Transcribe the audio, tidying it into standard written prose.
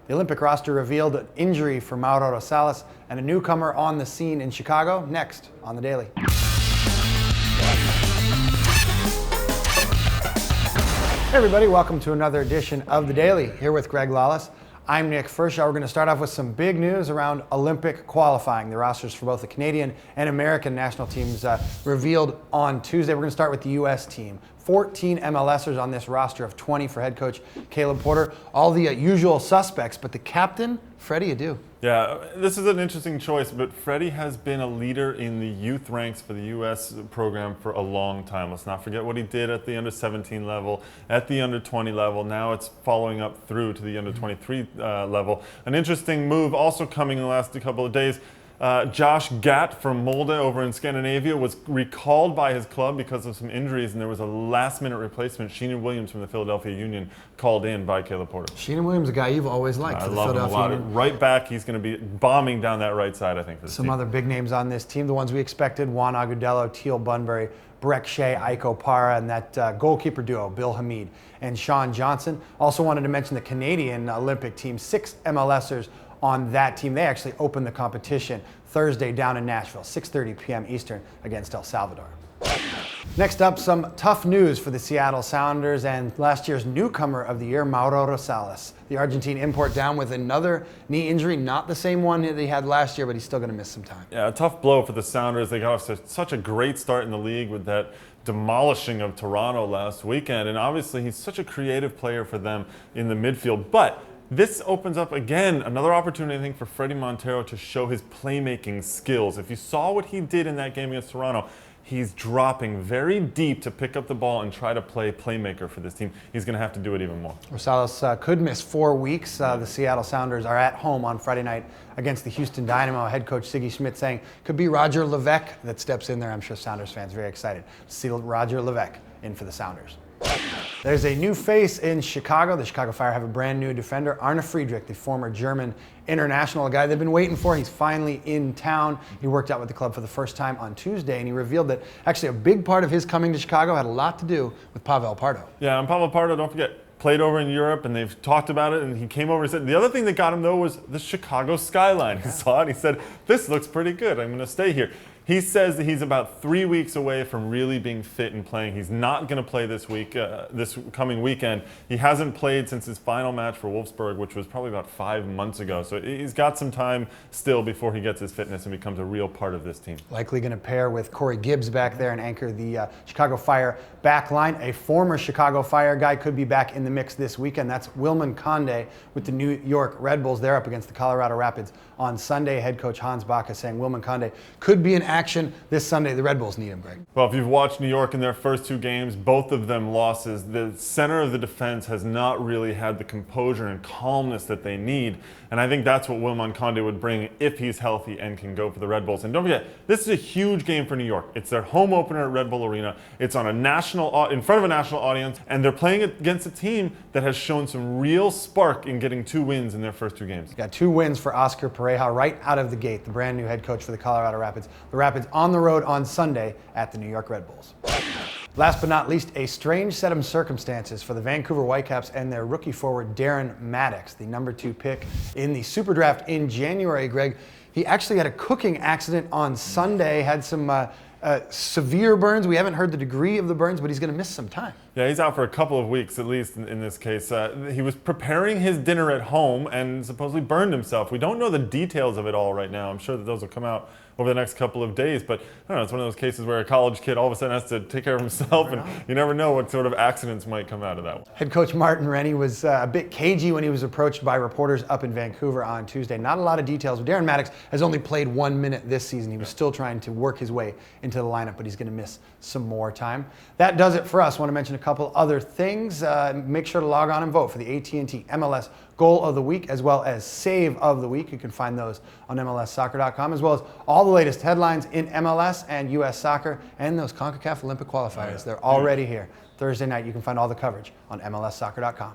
The Olympic roster revealed an injury for Mauro Rosales and a newcomer on the scene in Chicago. Next on The Daily. Hey everybody, welcome to another edition of The Daily, here with Greg Lawless. I'm Nick Fershaw. We're going to start off with some big news around Olympic qualifying. The rosters for both the Canadian and American national teams revealed on Tuesday. We're going to start with the U.S. team. 14 MLSers on this roster of 20 for head coach Caleb Porter. All the usual suspects, but the captain, Freddie Adu. Yeah, this is an interesting choice, but Freddie has been a leader in the youth ranks for the U.S. program for a long time. Let's not forget what he did at the under-17 level, at the under-20 level. Now it's following up through to the under-23 level. An interesting move also coming in the last couple of days. Josh Gatt from Molde over in Scandinavia was recalled by his club because of some injuries, and there was a last-minute replacement. Sheenan Williams from the Philadelphia Union called in by Caleb Porter. Sheenan Williams, a guy you've always liked. I love him a lot. Union. Right back, he's going to be bombing down that right side, I think. For Some other big names on this team, the ones we expected: Juan Agudelo, Teal Bunbury, Breck Shea, Iko Para, and that goalkeeper duo, Bill Hamid and Sean Johnson. Also wanted to mention the Canadian Olympic team, 6 MLSers on that team. They actually opened the competition Thursday down in Nashville, 6:30 p.m. Eastern against El Salvador. Next up, some tough news for the Seattle Sounders and last year's newcomer of the year, Mauro Rosales. The Argentine import down with another knee injury, not the same one that he had last year, but he's still going to miss some time. Yeah, a tough blow for the Sounders. They got off to such a great start in the league with that demolishing of Toronto last weekend, and obviously he's such a creative player for them in the midfield. But this opens up, again, another opportunity, I think, for Fredy Montero to show his playmaking skills. If you saw what he did in that game against Toronto, he's dropping very deep to pick up the ball and try to play playmaker for this team. He's going to have to do it even more. Rosales could miss 4 weeks. The Seattle Sounders are at home on Friday night against the Houston Dynamo. Head coach Siggy Schmidt saying could be Roger Levesque that steps in there. I'm sure Sounders fans are very excited to see Roger Levesque in for the Sounders. There's a new face in Chicago. The Chicago Fire have a brand new defender, Arna Friedrich, the former German international, a guy they've been waiting for. He's finally in town. He worked out with the club for the first time on Tuesday, and he revealed that actually a big part of his coming to Chicago had a lot to do with Pavel Pardo. Yeah, and Pavel Pardo, don't forget, played over in Europe, and they've talked about it, and he came over and said, the other thing that got him, though, was the Chicago skyline. He saw it, he said, this looks pretty good, I'm going to stay here. He says that he's about 3 weeks away from really being fit and playing. He's not going to play this week, this coming weekend. He hasn't played since his final match for Wolfsburg, which was probably about 5 months ago. So he's got some time still before he gets his fitness and becomes a real part of this team. Likely going to pair with Corey Gibbs back there and anchor the Chicago Fire back line. A former Chicago Fire guy could be back in the mix this weekend. That's Wilman Conde with the New York Red Bulls. They're up against the Colorado Rapids on Sunday. Head coach Hans Baca saying Wilman Conde could be in action this Sunday. The Red Bulls need him, Greg. Well, if you've watched New York in their first 2 games, both of them losses, the center of the defense has not really had the composure and calmness that they need. And I think that's what Wilman Conde would bring if he's healthy and can go for the Red Bulls. And don't forget, this is a huge game for New York. It's their home opener at Red Bull Arena. It's on in front of a national audience, and they're playing against a team that has shown some real spark in getting 2 wins in their first 2 games. Got 2 wins for Oscar Pareja right out of the gate, the brand new head coach for the Colorado Rapids. The Rapids on the road on Sunday at the New York Red Bulls. Last but not least, a strange set of circumstances for the Vancouver Whitecaps and their rookie forward Darren Maddox, the number 2 pick in the Super Draft in January. Greg, he actually had a cooking accident on Sunday, had some severe burns. We haven't heard the degree of the burns, but he's going to miss some time. Yeah, he's out for a couple of weeks, at least in this case. He was preparing his dinner at home and supposedly burned himself. We don't know the details of it all right now. I'm sure that those will come out over the next couple of days, but I don't know, it's one of those cases where a college kid all of a sudden has to take care of himself, and you never know what sort of accidents might come out of that one. Head coach Martin Rennie was a bit cagey when he was approached by reporters up in Vancouver on Tuesday. Not a lot of details, but Darren Maddox has only played 1 minute this season. He was still trying to work his way into the lineup, but he's going to miss some more time. That does it for us. I want to mention a couple other things. Make sure to log on and vote for the AT&T MLS Goal of the Week as well as Save of the Week. You can find those on MLSsoccer.com, as well as all the latest headlines in MLS and US soccer and those CONCACAF Olympic qualifiers. They're already here. Thursday night, you can find all the coverage on MLSsoccer.com.